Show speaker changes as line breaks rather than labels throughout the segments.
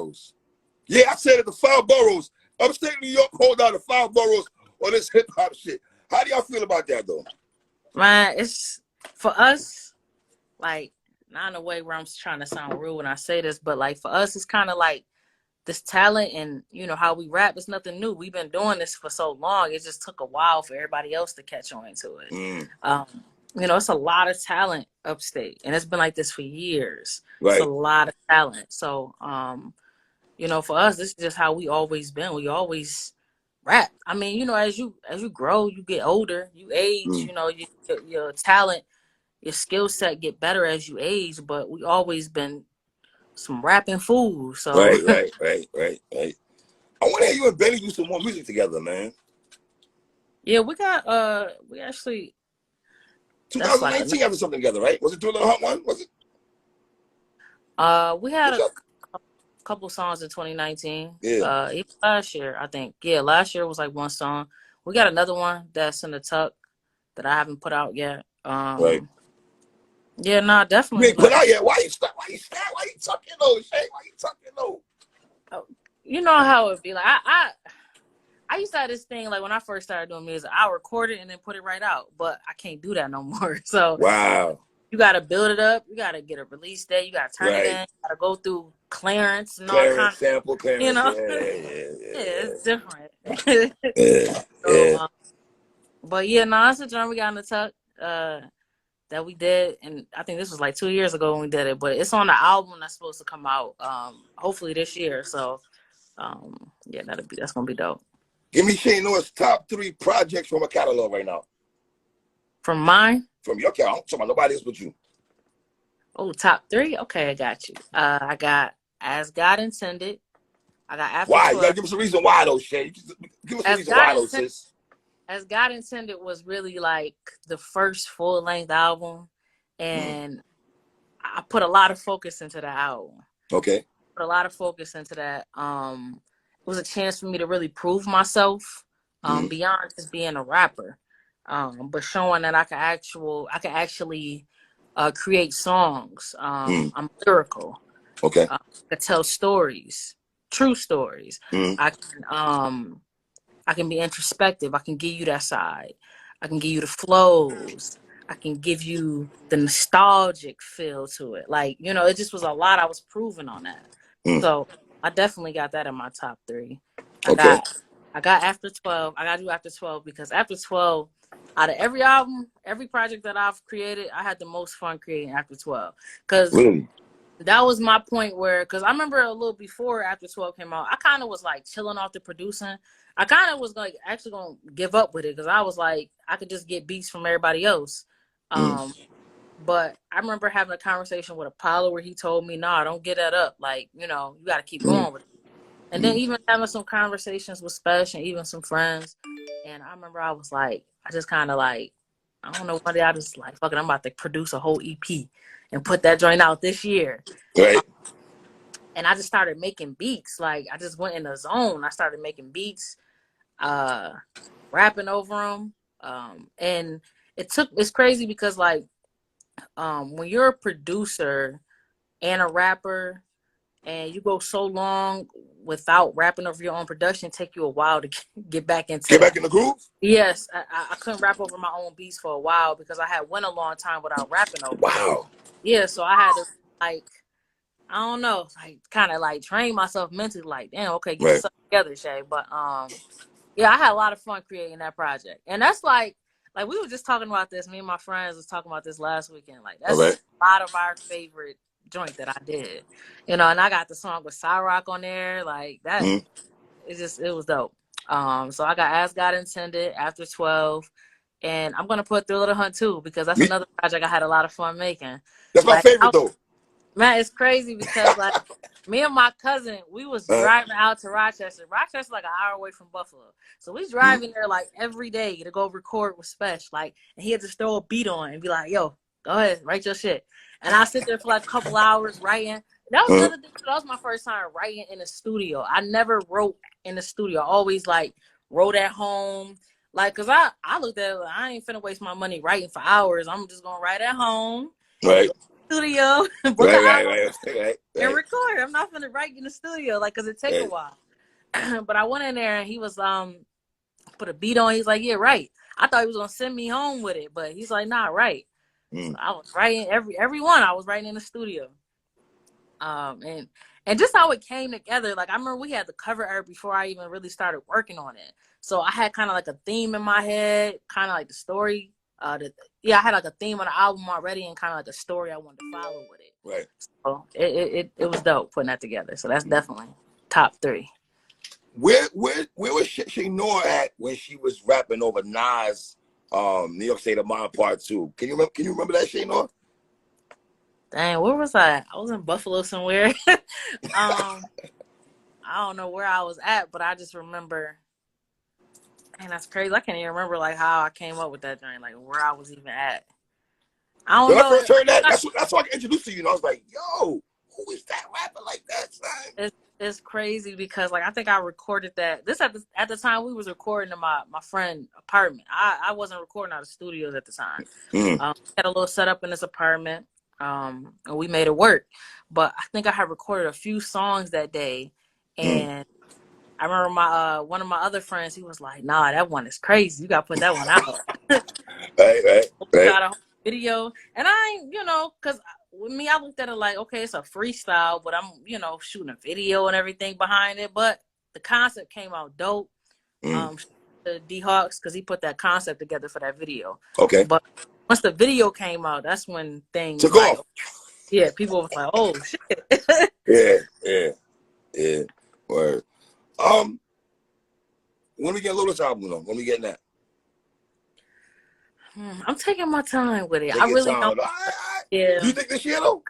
boroughs. Yeah, I said it, the 5 boroughs. Upstate New York hold down the 5 boroughs on this hip hop shit. How do y'all feel about that though?
Man, it's for us, like, not in a way where I'm trying to sound rude when I say this, but like for us, it's kind of like this talent and how we rap is nothing new. We've been doing this for so long. It just took a while for everybody else to catch on to it. It's a lot of talent upstate, and it's been like this for years. Right. It's a lot of talent. So, for us, this is just how we always been. We always rap. I mean, as you grow, you get older, you age. Your talent, your skill set get better as you age. But we always been some rapping fools. So
right. I want to hear you and Benny do some more music together, man.
Yeah, we actually
2019 having something together, right? Was it Do a Little Hunt one? Was it?
We had a couple songs in 2019. Yeah. Even last year, I think. Yeah, last year was like one song. We got another one that's in the tuck that I haven't put out yet. Right. Yeah, no, definitely.
You ain't put out yet. Why you tucking though, Shay? Why you tucking though?
You know how it be like. I used to have this thing like when I first started doing music, I record it and then put it right out, but I can't do that no more. So
wow,
you got to build it up. You got to get a release date. You got to turn it in. You got to go through clearance and all kinds of
sample clearance.
It's different. So, but yeah, no, it's a drum we got in the tuck that we did, and I think this was like 2 years ago when we did it. But it's on the album that's supposed to come out hopefully this year. So yeah, that's gonna be dope.
Give me Shane Noir's top 3 projects from a catalog right now.
From mine?
From your catalog. I'm talking about nobody else but you.
Oh, top 3? Okay, I got you. I got As God Intended. I got After 12.
Why? You gotta give us a reason why though, Shay. Give us a reason why though, sis.
As God Intended was really like the first full-length album, and I put a lot of focus into that album.
Okay.
Put a lot of focus into that. It was a chance for me to really prove myself beyond just being a rapper, but showing that I could actually create songs. I'm lyrical.
Okay.
I could tell stories, true stories. I can be introspective. I can give you that side. I can give you the flows. I can give you the nostalgic feel to it. Like, it just was a lot I was proving on that. So I definitely got that in my top 3. I got After 12. I got to do After 12 because After 12, out of every album, every project that I've created, I had the most fun creating After 12. Because that was my point because I remember a little before After 12 came out, I kind of was like chilling off the producing. I kind of was like actually going to give up with it because I was like, I could just get beats from everybody else. But I remember having a conversation with Apollo where he told me, nah, don't get that up. Like, you got to keep going with it. And then even having some conversations with Spesh and even some friends. And I remember I was like, I just kind of like, I don't know, one day I just like, fuck it, I'm about to produce a whole EP and put that joint out this year.
Right.
And I just started making beats. Like, I just went in the zone. I started making beats, rapping over them. And it's crazy because like, when you're a producer and a rapper and you go so long without rapping over your own production, it take you a while to get back into
back in the groove?
Yes. I couldn't rap over my own beats for a while because I had went a long time without rapping over.
Wow.
Yeah, so I had to like, I don't know, like kind of like train myself mentally like, damn, okay, get yourself together, Shay. But yeah, I had a lot of fun creating that project. And that's like we were just talking about this. Me and my friends was talking about this last weekend. Like that's a lot of our favorite joint that I did. And I got the song with Cyrock on there. Like that it was dope. So I got As God Intended, After 12, and I'm gonna put Through a Little Hunt too, because that's another project I had a lot of fun making.
That's my favorite though.
Man, it's crazy because like me and my cousin, we was driving out to Rochester. Rochester's like an hour away from Buffalo. So we driving there like every day to go record with Spesh. Like, and he had to throw a beat on and be like, yo, go ahead, write your shit. And I sit there for like a couple hours writing. That was another thing. That was my first time writing in the studio. I never wrote in the studio. I always like wrote at home. Like, cause I looked at it, I ain't finna waste my money writing for hours. I'm just gonna write at home.
Right.
studio, book an hour, and record. I'm not gonna write in the studio, like, cause it take a while. But I went in there and he was put a beat on. He's like, yeah, right. I thought he was gonna send me home with it, but he's like, nah, right. So I was writing every one. I was writing in the studio. And just how it came together, like I remember we had the cover art before I even really started working on it. So I had kind of like a theme in my head, kind of like the story. I had like a theme of the album already and kind of like a story I wanted to follow with it.
Right.
So it was dope putting that together. So that's definitely top 3.
Where was Noir at when she was rapping over Nas, New York State of Mind Part 2? Can you remember that, Noir?
Dang, where was I? I was in Buffalo somewhere. I don't know where I was at, but I just remember. Man, that's crazy. I can't even remember like how I came up with that joint, like where I was even at. I don't know.
When I first heard that, that's why I got introduced to you. And I was like, yo, who is that rapper like that, son?
It's crazy because like I think I recorded that. This at the time we was recording in my friend's apartment. I wasn't recording out of studios at the time. Had a little setup in this apartment. And we made it work. But I think I had recorded a few songs that day, and I remember my one of my other friends. He was like, "Nah, that one is crazy. You gotta put that one out."
Right.
Got a whole video, and I ain't, because with me, I looked at it like, okay, it's a freestyle, but I'm, shooting a video and everything behind it. But the concept came out dope. The D-Hawks, because he put that concept together for that video.
Okay.
But once the video came out, that's when things
took off.
Yeah, people was like, "Oh shit!"
yeah. Word. When we get Lotus album though? When we getting that?
I'm taking my time with it. I really don't. Yeah.
Do you think this year though?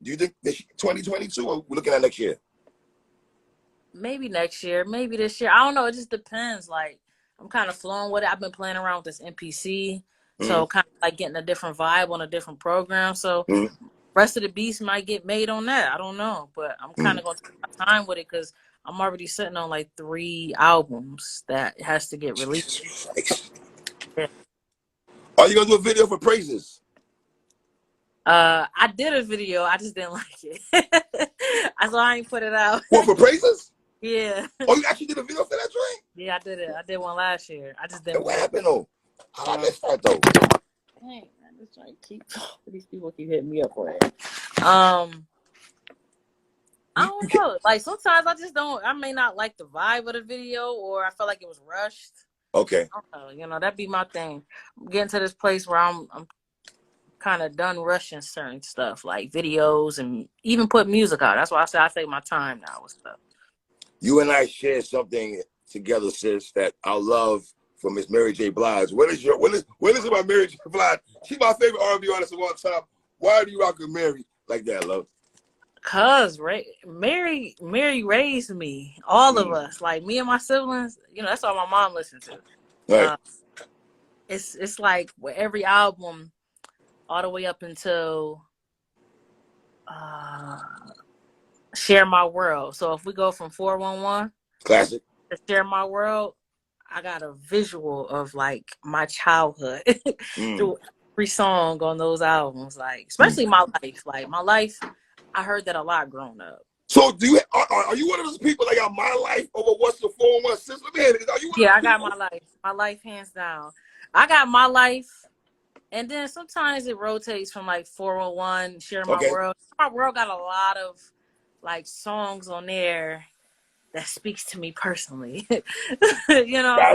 Do
you think this 2022 or we're looking at next year?
Maybe next year, maybe this year. I don't know. It just depends. Like I'm kind of flowing with it. I've been playing around with this MPC, so kind of like getting a different vibe on a different program. So rest of the beats might get made on that. I don't know, but I'm kind of going to take my time with it because I'm already sitting on like 3 albums that has to get released.
Yeah. Are you gonna do a video for Praises?
I did a video. I just didn't like it. So I ain't put it out.
What, for Praises?
Yeah.
Oh, you actually did a video for that joint?
Yeah, I did it. I did one last year. I just didn't.
What happened though? How I missed that though?
Dang, I'm just trying to keep. These people keep hitting me up for it. I don't know. Like sometimes I just don't. I may not like the vibe of the video, or I feel like it was rushed.
Okay.
I don't know. That'd be my thing. I'm getting to this place where I'm kind of done rushing certain stuff, like videos and even put music out. That's why I say I take my time now with stuff.
You and I share something together, sis, that I love from Miss Mary J. Blige. What is about Mary J. Blige? She's my favorite R&B artist of all time. Why do you rock with Mary like that, love? Cause
Mary raised me, all of us, like me and my siblings. That's all my mom listened to.
Right.
It's like with every album, all the way up until Share My World. So if we go from 411
classic
to Share My World, I got a visual of like my childhood through every song on those albums. Like especially My Life. Like My Life, I heard that a lot growing up.
So are you one of those people that got My Life over what's the 411 system?
I got My Life. My Life hands down. I got My Life. And then sometimes it rotates from like 401, Share My World. My World got a lot of like songs on there that speaks to me personally. So yeah.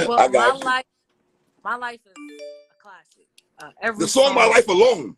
Well, My Life is a classic. Every
the song My Life alone.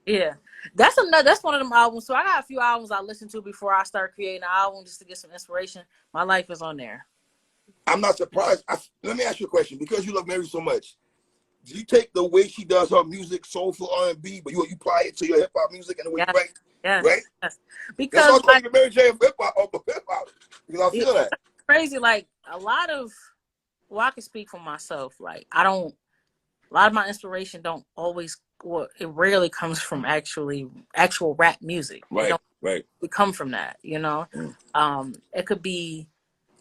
Yeah. That's one of them albums. So I got a few albums I listen to before I start creating an album just to get some inspiration. My Life is on there.
I'm not surprised. Let me ask you a question. Because you love Mary so much, do you take the way she does her music, soulful R&B, but you apply it to your hip hop music and the way you write?
Yes,
right?
Yes. Because
that's why I Mary J. Hip hop, because I feel that.
Crazy, like a lot of. Well, I can speak for myself. Like a lot of my inspiration don't always. Well, it rarely comes from actual rap music.
Right.
We come from that, It could be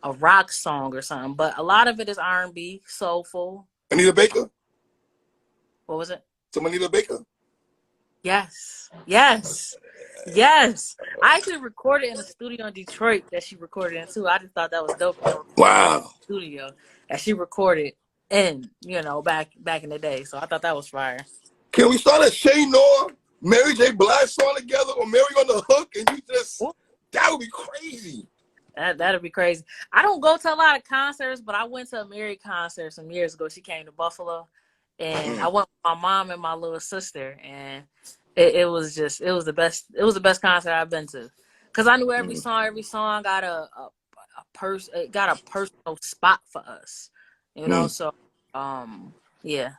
a rock song or something, but a lot of it is R&B, soulful.
Anita Baker?
What was it?
To Manita Baker.
Yes. Yes. Yes. I actually recorded in a studio in Detroit that she recorded in too. I just thought that was dope that recorded in
Wow.
a studio that she recorded in, back in the day. So I thought that was fire.
Can we start a Shay Noir, Mary J. Blige song together, or Mary on the hook, and you just, that would be crazy.
That'd be crazy. I don't go to a lot of concerts, but I went to a Mary concert some years ago. She came to Buffalo, and I went with my mom and my little sister, and it was the best. It was the best concert I've been to, because I knew every song. Every song got it got a personal spot for us, So, yeah,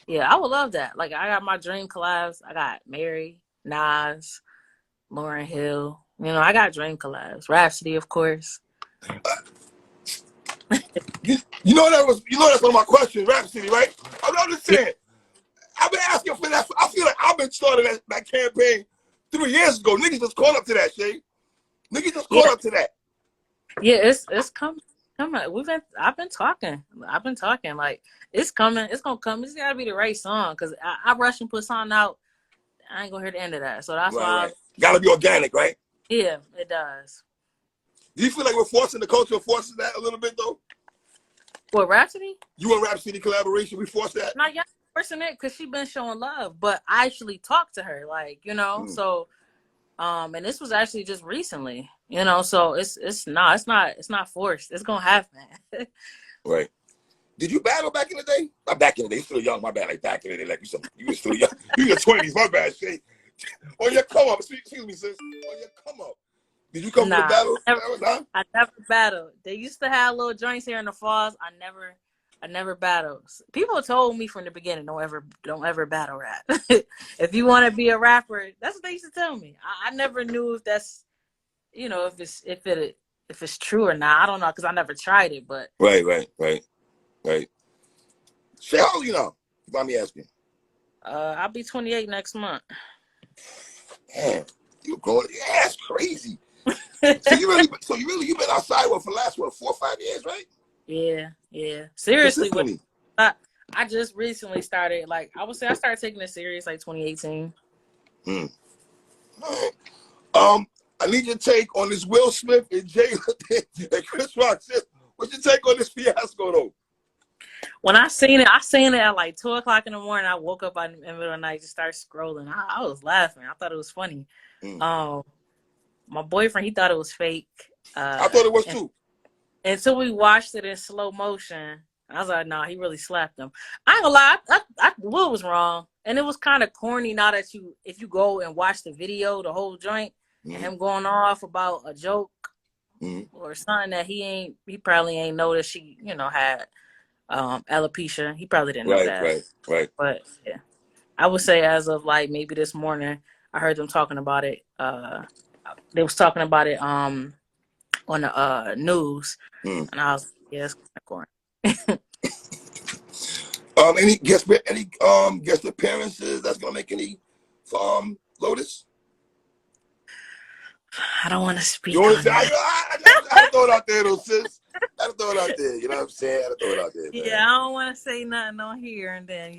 I would love that. Like, I got my dream collabs. I got Mary, Nas, Lauryn Hill. I got dream collabs. Rapsody, of course.
That's one of my questions, Rapsody, right? I'm just saying. I've been asking for that. I feel like I've been starting that campaign 3 years ago. Niggas just caught up to that, Shay. Niggas just caught up to that.
Yeah, it's coming. I've been talking. Like, it's coming. It's gonna come. It's gotta be the right song, because I rush and put something out. I ain't gonna hear the end of that. So that's why.
Gotta be organic, right?
Yeah, it does.
Do you feel like we're forcing the culture, forcing that a little bit though?
What, Rhapsody?
You and Rhapsody collaboration, we forced that?
Not yet forcing it, because she been showing love, but I actually talked to her, like, so and this was actually just recently, so it's not forced. It's gonna happen.
Right. Did you battle back in the day? Not back in the day, you're still young, my bad. Like back in the day, like you were still young. You in your 20s, my bad, Shay. On your come up, excuse me, sis. On your come up. Did you come to the battle?
I never battled. They used to have little joints here in the falls. I never battled. People told me from the beginning, don't ever battle rap. If you want to be a rapper, that's what they used to tell me. I never knew if that's, if it's true or not. I don't know, because I never tried it. But
right. Shay, how old are you now? If I'm asking.
I'll be 28 next month.
Man, you going? Yeah, that's crazy. So you've been outside for the last 4 or 5 years, right?
Yeah. Seriously, I just recently started. Like, I would say I started taking it serious like 2018.
All right. I need your take on this Will Smith and Jay and Chris Rock. What's your take on this fiasco, though?
When I seen it at like 2:00 in the morning. I woke up in the middle of the night, just started scrolling. I was laughing. I thought it was funny. My boyfriend, he thought it was fake.
I thought it was too.
Until we watched it in slow motion, I was like, nah, he really slapped him. I ain't gonna lie, Will was wrong. And it was kind of corny now that if you go and watch the video, the whole joint, and him going off about a joke or something that he probably ain't know that she, had alopecia. He probably didn't know that.
Right.
But yeah, I would say as of like maybe this morning, I heard them talking about it. They was talking about it on the news, and I was it's kind of corny.
Any guest appearances that's gonna make any for Lotus?
I don't want to speak.
You want to say? I throw it out there, though, sis. I throw it out there. You know what I'm saying? I throw it out there. Man.
Yeah, I don't want to say nothing on here, and then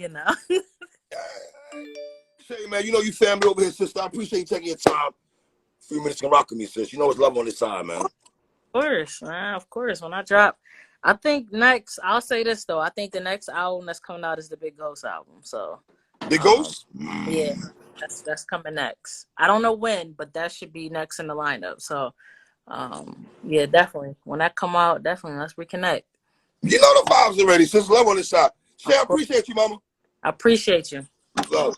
Shay, man, you family over here, sister. I appreciate you taking your time. A few minutes can rock with me, sis. You know it's love on this side, man.
Of course, man. Of course. When I drop, I think next. I'll say this though. I think the next album that's coming out is the Big Ghost album. So.
Big Ghost?
Yeah, that's coming next. I don't know when, but that should be next in the lineup. So, yeah, definitely. When that come out, definitely let's reconnect.
You know the vibes already, sis. Love on this side. Shay, I appreciate you, mama.
I appreciate you.
Love.